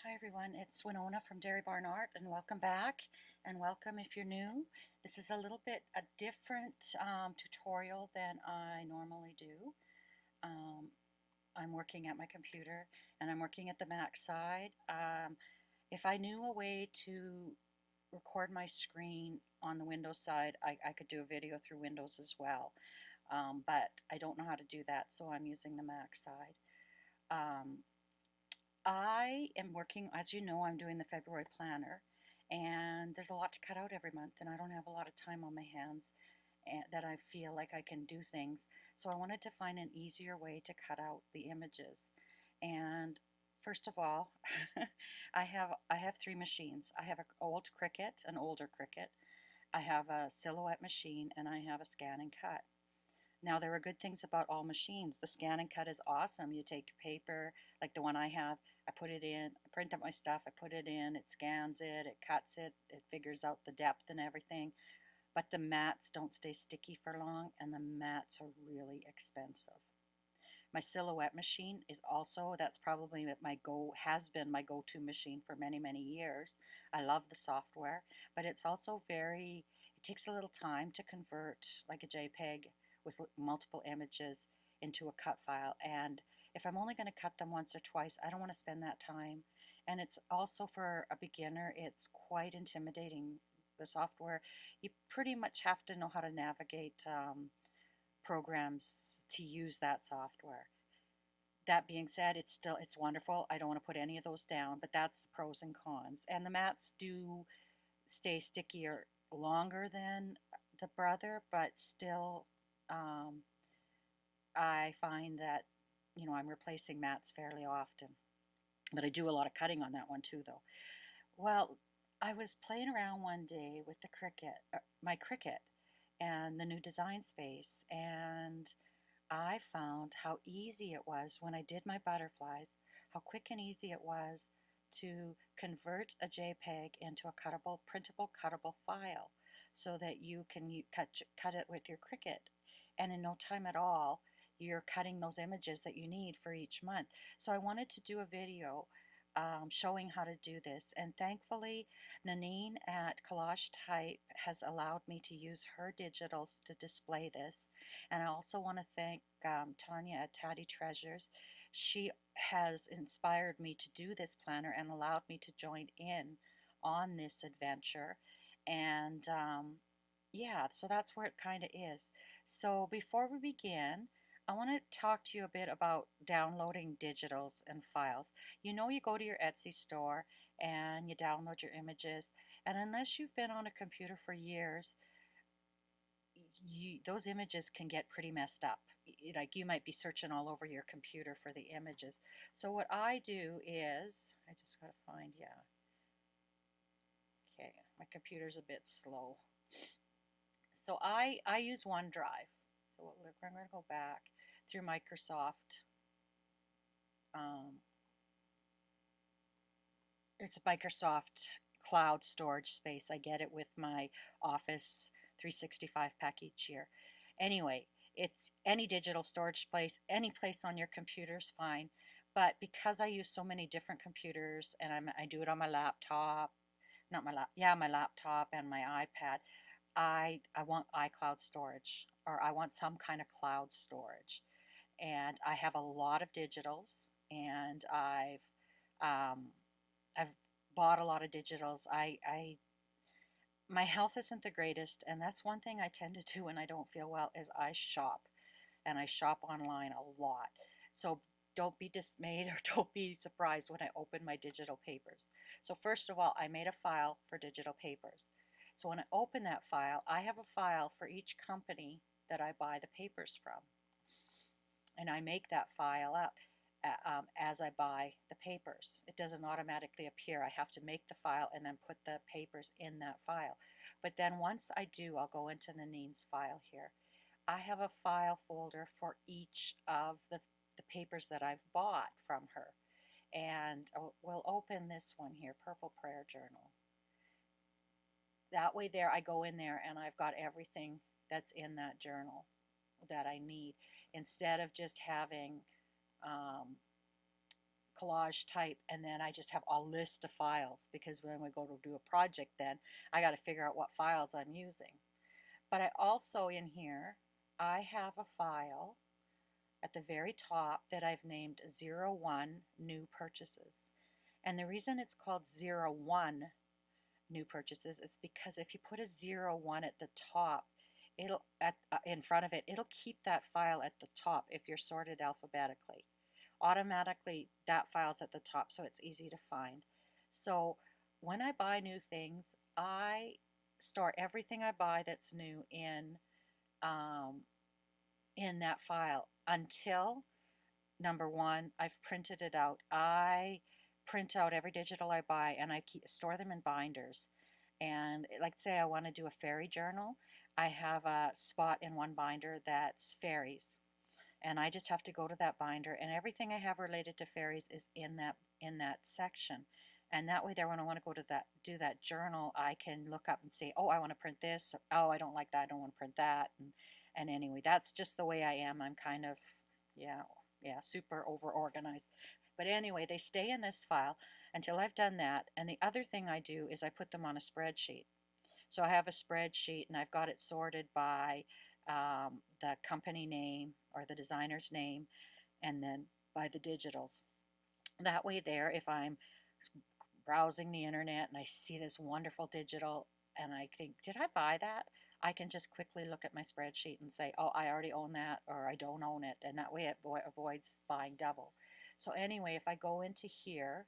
Hi everyone, it's Winona from Dairy Barn Art, and welcome back, and welcome if you're new. This is a little bit a different tutorial than I normally do. Um, I'm working at my computer and I'm working at the Mac side. If I knew a way to record my screen on the Windows side, I could do a video through Windows as well, but I don't know how to do that, so I'm using the Mac side. Um, I am working, as you know, I'm doing the February planner, and there's a lot to cut out every month, and I don't have a lot of time on my hands that I feel like I can do things. So I wanted to find an easier way to cut out the images. And first of all, I have three machines. I have an old Cricut, an older Cricut. I have a silhouette machine, and I have a scan and cut. Now, there are good things about all machines. The scan and cut is awesome. You take your paper, like the one I have, I put it in, I print up my stuff, I put it in, it scans it, it cuts it, it figures out the depth and everything. But the mats don't stay sticky for long, and the mats are really expensive. My silhouette machine is also, that's probably has been my go-to machine for many, many years. I love the software, but it's also it takes a little time to convert like a JPEG with multiple images into a cut file. And if I'm only going to cut them once or twice, I don't want to spend that time. And it's also, for a beginner, it's quite intimidating. The software, you pretty much have to know how to navigate programs to use that software. That being said, it's wonderful. I don't want to put any of those down, but that's the pros and cons. And the mats do stay stickier longer than the brother, but still, um, I find that I'm replacing mats fairly often. But I do a lot of cutting on that one too, though. Well, I was playing around one day with the my Cricut, and the new design space, and I found how easy it was when I did my butterflies, how quick and easy it was to convert a JPEG into a printable cuttable file so that you can cut it with your Cricut. And in no time at all, you're cutting those images that you need for each month. So I wanted to do a video showing how to do this. And thankfully, Nanine at Collage Type has allowed me to use her digitals to display this. And I also want to thank Tania at Tatty Treasures. She has inspired me to do this planner and allowed me to join in on this adventure. And yeah, so that's where it kind of is. So before we begin, I want to talk to you a bit about downloading digitals and files. You go to your Etsy store and you download your images, and unless you've been on a computer for years, those images can get pretty messed up. Like, you might be searching all over your computer for the images. So what I do is, I just got to find, yeah. Okay, my computer's a bit slow. So I use OneDrive. So we're going to go back through Microsoft. It's a Microsoft cloud storage space. I get it with my Office 365 pack each year. Anyway, it's any digital storage place, any place on your computer is fine. But because I use so many different computers, and I do it on my laptop, not my lap, yeah, my laptop and my iPad, I want iCloud storage, or I want some kind of cloud storage. And I have a lot of digitals, and um, I've bought a lot of digitals. My health isn't the greatest, and that's one thing I tend to do when I don't feel well is I shop, and I shop online a lot. So don't be dismayed or don't be surprised when I open my digital papers. So first of all, I made a file for digital papers. So when I open that file, I have a file for each company that I buy the papers from. And I make that file up as I buy the papers. It doesn't automatically appear. I have to make the file and then put the papers in that file. But then once I do, I'll go into Nanine's file here. I have a file folder for each of the papers that I've bought from her. And we'll open this one here, Purple Prayer Journal. That way there, I go in there and I've got everything that's in that journal that I need, instead of just having Collage Type, and then I just have a list of files, because when we go to do a project, then I got to figure out what files I'm using. But I also, in here, I have a file at the very top that I've named 01 New Purchases. And the reason it's called 01 New Purchases is because if you put a 01 at the top, it'll in front of it, it'll keep that file at the top if you're sorted alphabetically. Automatically, that file's at the top, so it's easy to find. So when I buy new things, I store everything I buy that's new in that file until, number one, I've printed it out. I print out every digital I buy, and I store them in binders. And like, say I want to do a fairy journal, I have a spot in one binder that's fairies, and I just have to go to that binder, and everything I have related to fairies is in that section. And that way there, when I want to go to do that journal, I can look up and say, oh, I want to print this. Oh, I don't like that. I don't want to print that. And anyway, that's just the way I am. I'm kind of, yeah, super over organized. But anyway, they stay in this file until I've done that. And the other thing I do is I put them on a spreadsheet. So I have a spreadsheet, and I've got it sorted by the company name or the designer's name, and then by the digitals. That way there, if I'm browsing the internet and I see this wonderful digital and I think, did I buy that? I can just quickly look at my spreadsheet and say, oh, I already own that, or I don't own it, and that way it avoids buying double. So anyway, if I go into here,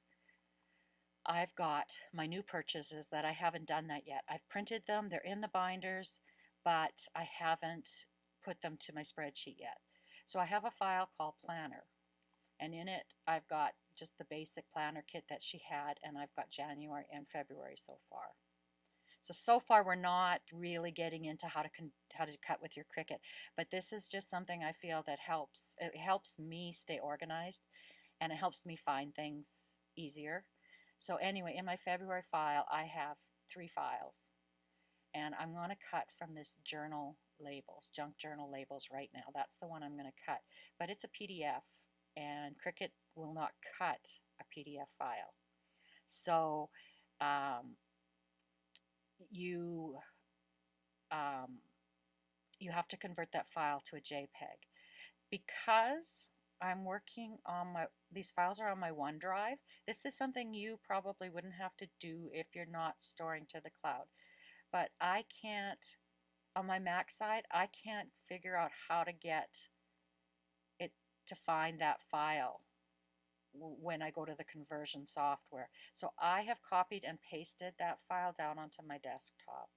I've got my new purchases that I haven't done that yet. I've printed them, they're in the binders, but I haven't put them to my spreadsheet yet. So I have a file called Planner, and in it I've got just the basic planner kit that she had, and I've got January and February so far. So far we're not really getting into how to cut with your Cricut, but this is just something I feel that helps. It helps me stay organized, and it helps me find things easier. So anyway, in my February file, I have 3 files, and I'm going to cut from this journal labels, junk journal labels right now. That's the one I'm going to cut, but it's a PDF, and Cricut will not cut a PDF file. So you have to convert that file to a JPEG. Because I'm working on these files are on my OneDrive, this is something you probably wouldn't have to do if you're not storing to the cloud. But I can't, on my Mac side, I can't figure out how to get it to find that file when I go to the conversion software. So I have copied and pasted that file down onto my desktop.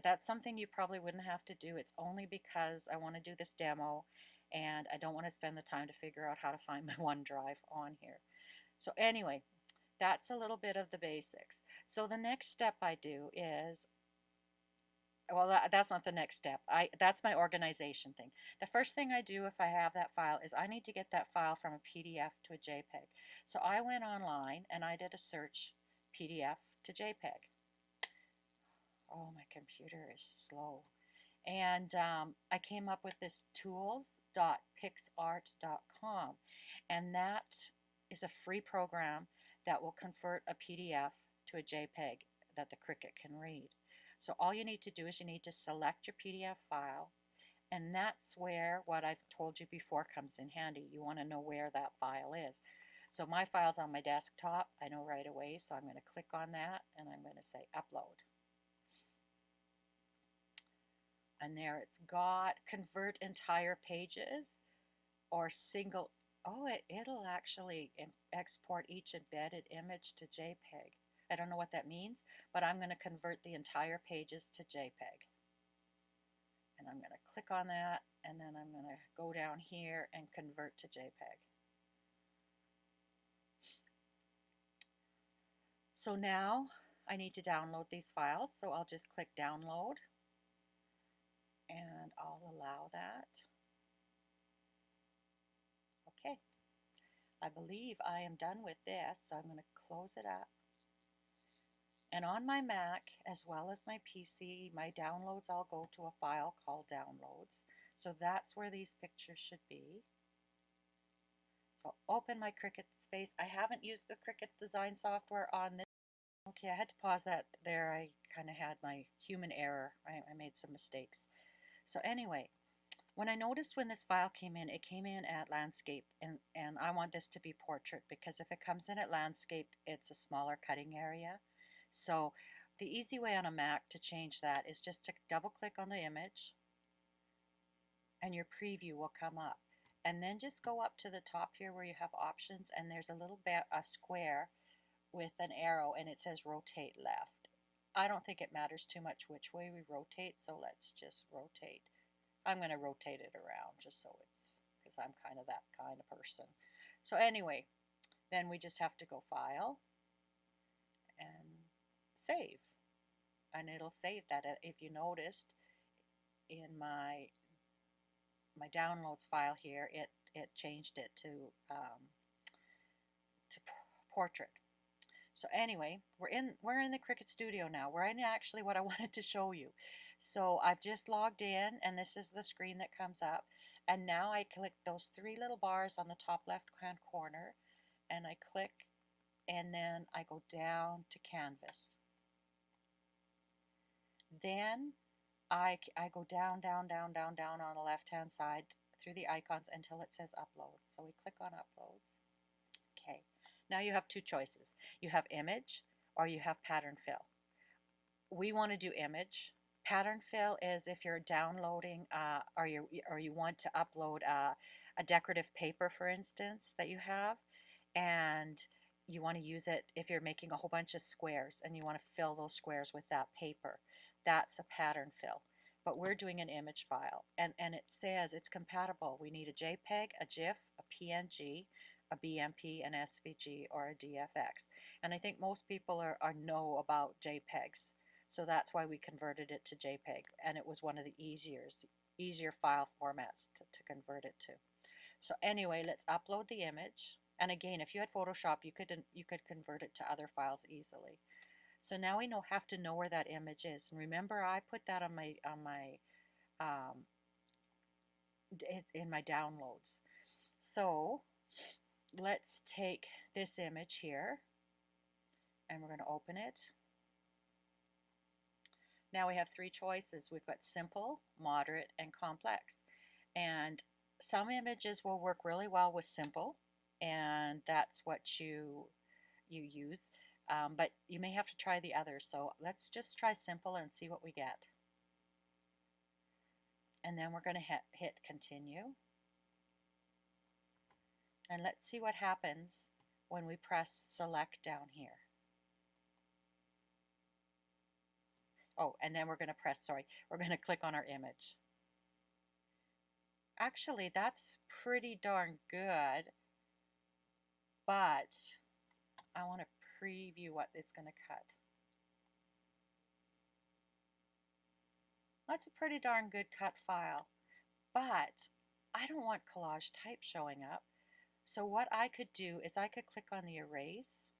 That's something you probably wouldn't have to do. It's only because I want to do this demo, and I don't want to spend the time to figure out how to find my OneDrive on here. So anyway, that's a little bit of the basics. So the next step I do is, well, that's not the next step. That's my organization thing. The first thing I do if I have that file is I need to get that file from a PDF to a JPEG. So I went online and I did a search, PDF to JPEG. Oh, my computer is slow. And I came up with this tools.pixart.com, and that is a free program that will convert a PDF to a JPEG that the Cricut can read. So all you need to do is you need to select your PDF file, and that's where what I've told you before comes in handy. You want to know where that file is. So my file's on my desktop. I know right away, so I'm going to click on that, and I'm going to say upload. And there it's got convert entire pages or single. Oh, it'll actually export each embedded image to JPEG. I don't know what that means, but I'm going to convert the entire pages to JPEG. And I'm going to click on that, and then I'm going to go down here and convert to JPEG. So now I need to download these files, so I'll just click download, and I'll allow that. Okay, I believe I am done with this, so I'm going to close it up. And on my Mac, as well as my PC, my downloads all go to a file called downloads. So that's where these pictures should be. So open my Cricut space. I haven't used the Cricut design software on this. Okay, I had to pause that there. I kind of had my human error. I made some mistakes. So anyway, when I noticed when this file came in, it came in at landscape, and I want this to be portrait because if it comes in at landscape, it's a smaller cutting area. So the easy way on a Mac to change that is just to double click on the image and your preview will come up. And then just go up to the top here where you have options and there's a little bit, a square with an arrow and it says rotate left. I don't think it matters too much which way we rotate, so let's just rotate. I'm going to rotate it around just so it's, because I'm kind of that kind of person. So anyway, then we just have to go File and Save. And it'll save that. If you noticed in my downloads file here, it changed it to portrait. So anyway, we're in the Cricut Studio now. We're in actually what I wanted to show you. So I've just logged in and this is the screen that comes up. And now I click those three little bars on the top left hand corner and I click and then I go down to Canvas. Then I go down on the left hand side through the icons until it says Uploads. So we click on Uploads. Okay. Now you have two choices. You have image or you have pattern fill. We want to do image. Pattern fill is if you're downloading or you want to upload a decorative paper, for instance, that you have, and you want to use it if you're making a whole bunch of squares and you want to fill those squares with that paper. That's a pattern fill. But we're doing an image file, and it says it's compatible. We need a JPEG, a GIF, a PNG, a BMP, an SVG, or a DFX. And I think most people know about JPEGs, so that's why we converted it to JPEG, and it was one of the easier file formats to convert it to. So anyway, let's upload the image. And again, if you had Photoshop, you could convert it to other files easily. So now we have to know where that image is. And remember, I put that on in my downloads. So let's take this image here and we're going to open it. Now we have three choices. We've got simple, moderate, and complex. And some images will work really well with simple, and that's what you use. But you may have to try the others. So let's just try simple and see what we get. And then we're going to hit continue. And let's see what happens when we press select down here. Oh, and then we're going to click on our image. Actually, that's pretty darn good, but I want to preview what it's going to cut. That's a pretty darn good cut file, but I don't want Collage Type showing up. So what I could do is I could click on the erase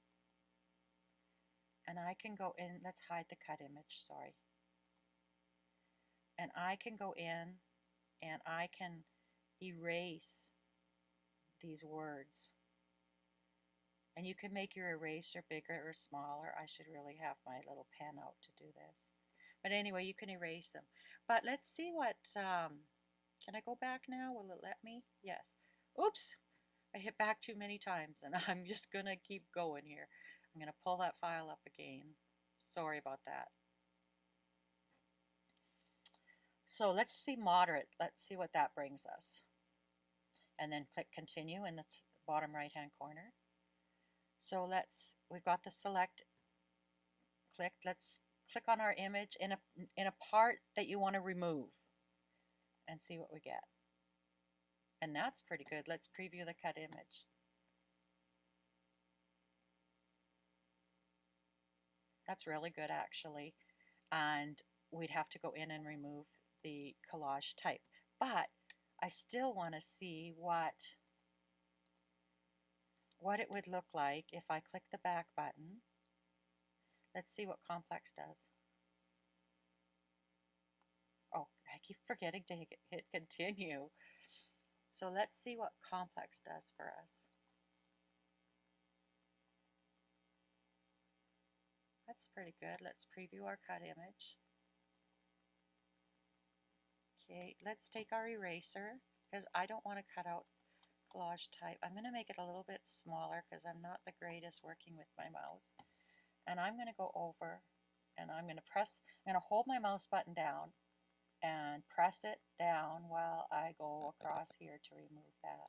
and I can go in, let's hide the cut image, sorry. And I can go in and I can erase these words. And you can make your eraser bigger or smaller. I should really have my little pen out to do this. But anyway, you can erase them. But let's see what, can I go back now? Will it let me? Yes. Oops, I hit back too many times and I'm just going to keep going here. I'm going to pull that file up again. Sorry about that. So let's see moderate. Let's see what that brings us. And then click continue in the bottom right hand corner. So we've got the select clicked. Let's click on our image in a part that you want to remove and see what we get. And that's pretty good. Let's preview the cut image. That's really good actually. And we'd have to go in and remove the collage type. But I still want to see what it would look like if I click the back button. Let's see what complex does. Oh, I keep forgetting to hit continue. So let's see what complex does for us. That's pretty good. Let's preview our cut image. Okay, let's take our eraser because I don't want to cut out Collage Type. I'm going to make it a little bit smaller because I'm not the greatest working with my mouse. And I'm going to go over and I'm going to hold my mouse button down and press it down while I go across here to remove that.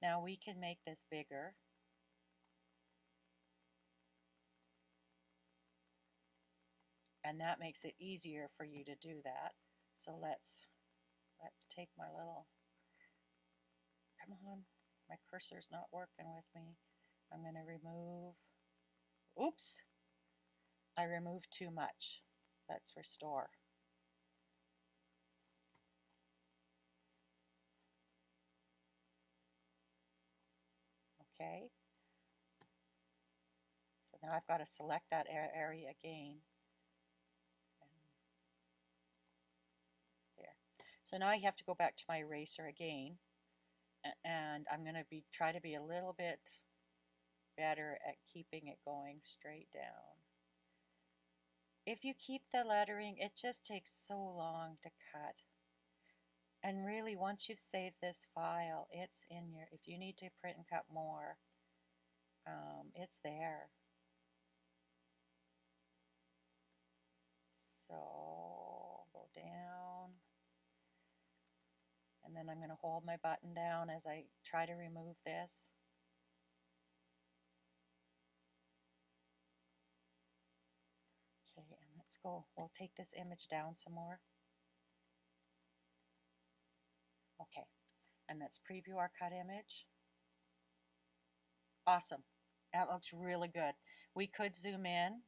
Now we can make this bigger. And that makes it easier for you to do that. So let's take my little, come on, my cursor's not working with me. I'm going to remove, oops, I removed too much. Let's restore. Okay. So now I've got to select that area again. There. So now I have to go back to my eraser again, and I'm going to try to be a little bit better at keeping it going straight down. If you keep the lettering, it just takes so long to cut. And really, once you've saved this file, it's in your, if you need to print and cut more, it's there. So go down, and then I'm going to hold my button down as I try to remove this. Okay, and let's go. We'll take this image down some more. Okay, and let's preview our cut image. Awesome. That looks really good. We could zoom in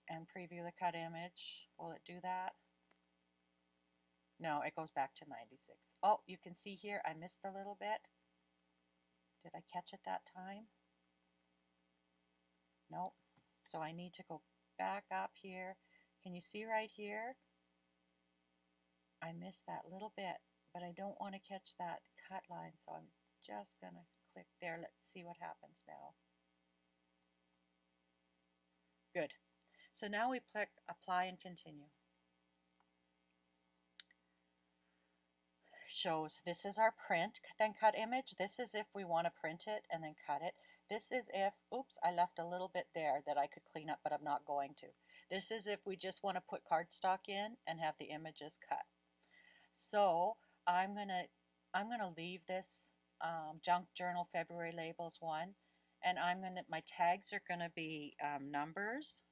and preview the cut image. Will it do that? No, it goes back to 96. Oh, you can see here I missed a little bit. Did I catch it that time? Nope. So I need to go back up here. Can you see right here? I missed that little bit, but I don't want to catch that cut line, so I'm just going to click there. Let's see what happens now. Good. So now we click Apply and Continue. Shows this is our print, then cut image. This is if we want to print it and then cut it. This is if, oops, I left a little bit there that I could clean up, but I'm not going to. This is if we just want to put cardstock in and have the images cut. So I'm gonna leave this Junk Journal February Labels 1, and my tags are gonna be numbers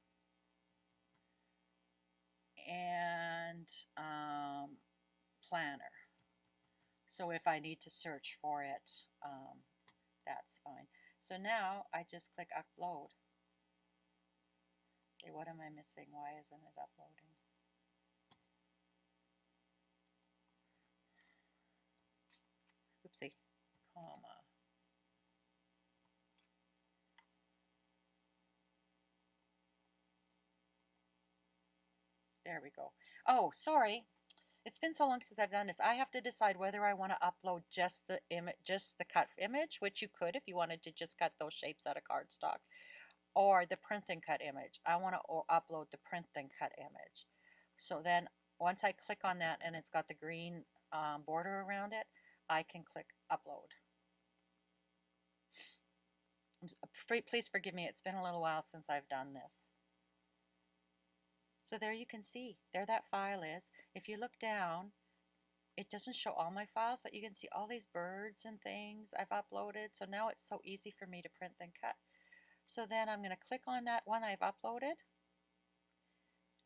and planner. So if I need to search for it, that's fine. So now I just click Upload. Okay, what am I missing? Why isn't it uploading? Oopsie, comma. There we go. Oh, sorry. It's been so long since I've done this. I have to decide whether I want to upload just the image, just the cut image, which you could if you wanted to just cut those shapes out of cardstock, or the print and cut image. I want to upload the print and cut image. So then once I click on that and it's got the green border around it, I can click Upload. Please forgive me, it's been a little while since I've done this. So there you can see, there that file is. If you look down, it doesn't show all my files, but you can see all these birds and things I've uploaded. So now it's so easy for me to print and cut. So then I'm going to click on that one I've uploaded.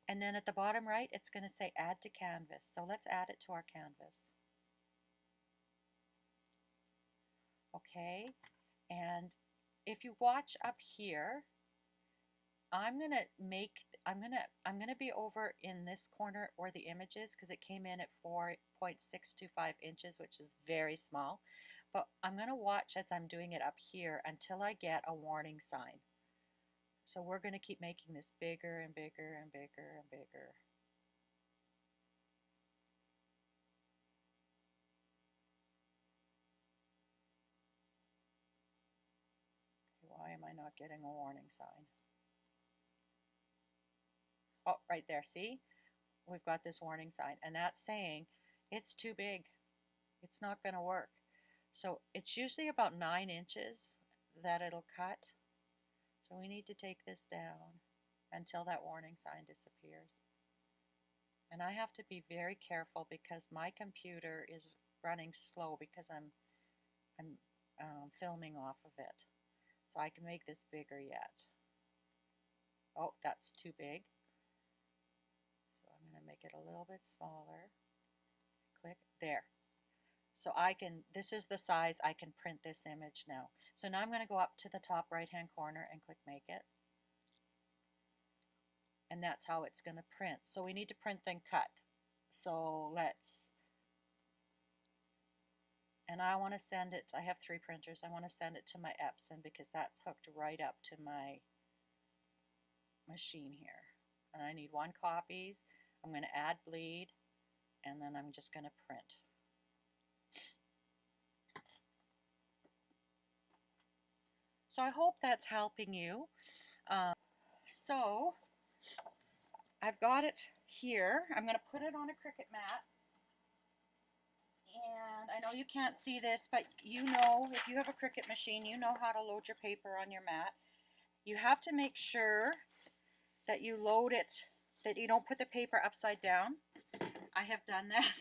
And then at the bottom right, it's going to say Add to Canvas. So let's add it to our canvas. Okay, and if you watch up here, I'm gonna be over in this corner where the image is because it came in at 4.625 inches, which is very small. But I'm gonna watch as I'm doing it up here until I get a warning sign. So we're gonna keep making this bigger and bigger and bigger and bigger. Why am I not not getting a warning sign. Oh, right there, see? We've got this warning sign, and that's saying it's too big. It's not going to work. So it's usually about 9 inches that it'll cut. So we need to take this down until that warning sign disappears. And I have to be very careful because my computer is running slow because I'm filming off of it. So I can make this bigger yet. Oh, that's too big. So I'm going to make it a little bit smaller. Click there. So I can, this is the size I can print this image now. So now I'm going to go up to the top right hand corner and click make it. And that's how it's going to print. So we need to print then cut. So let's, and I want to send it, I have 3 printers. I want to send it to my Epson because that's hooked right up to my machine here. And I need 1 copies. I'm going to add bleed, and then I'm just going to print. So I hope that's helping you. So I've got it here. I'm going to put it on a Cricut mat. And I know you can't see this, but you know, if you have a Cricut machine, you know how to load your paper on your mat. You have to make sure that you load it, that you don't put the paper upside down. I have done that,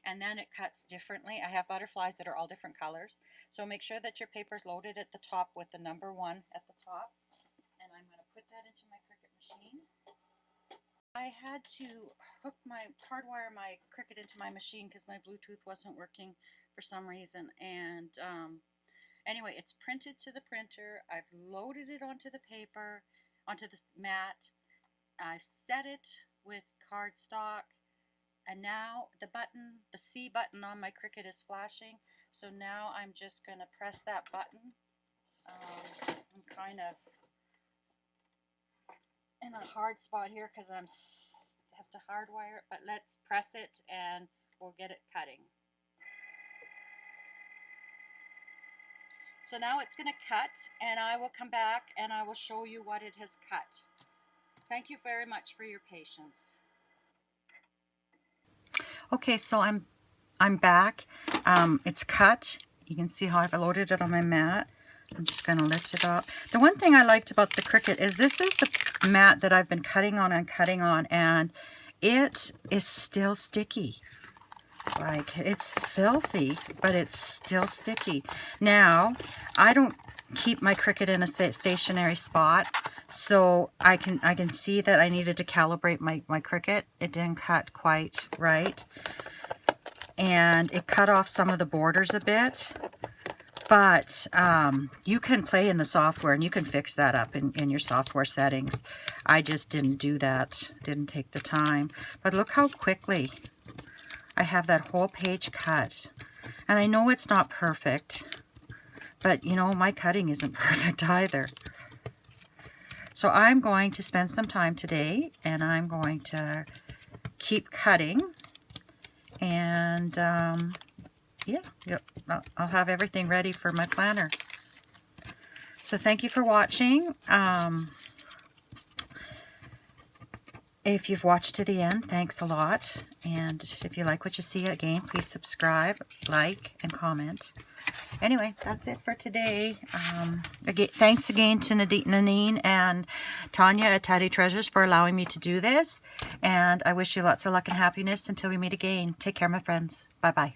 and then it cuts differently. I have butterflies that are all different colors. So make sure that your paper is loaded at the top with the number 1 at the top. And I'm going to put that into my Cricut machine. I had to hardwire my Cricut into my machine because my Bluetooth wasn't working for some reason. And anyway, it's printed to the printer. I've loaded it onto the paper, onto the mat. I've set it with cardstock. And now the button, the C button on my Cricut is flashing. So now I'm just going to press that button. I'm kind of in a hard spot here because I have to hardwire it, but let's press it and we'll get it cutting. So now it's going to cut, and I will come back and I will show you what it has cut. Thank you very much for your patience. Okay, so I'm back. It's cut. You can see how I've loaded it on my mat. I'm just going to lift it up. The one thing I liked about the Cricut is this is the mat that I've been cutting on, and it is still sticky. Like, it's filthy, but it's still sticky. Now, I don't keep my Cricut in a stationary spot, so I can see that I needed to calibrate my Cricut. It didn't cut quite right, and it cut off some of the borders a bit. But you can play in the software and you can fix that up in your software settings. I just didn't do that, didn't take the time. But look how quickly I have that whole page cut. And I know it's not perfect, but you know, my cutting isn't perfect either. So I'm going to spend some time today and I'm going to keep cutting, and yeah, I'll have everything ready for my planner. So thank you for watching. If you've watched to the end, thanks a lot. And if you like what you see, again, please subscribe, like, and comment. Anyway, that's it for today. Again, thanks again to Nanine and Tania at Tatty Treasures for allowing me to do this. And I wish you lots of luck and happiness until we meet again. Take care, my friends. Bye-bye.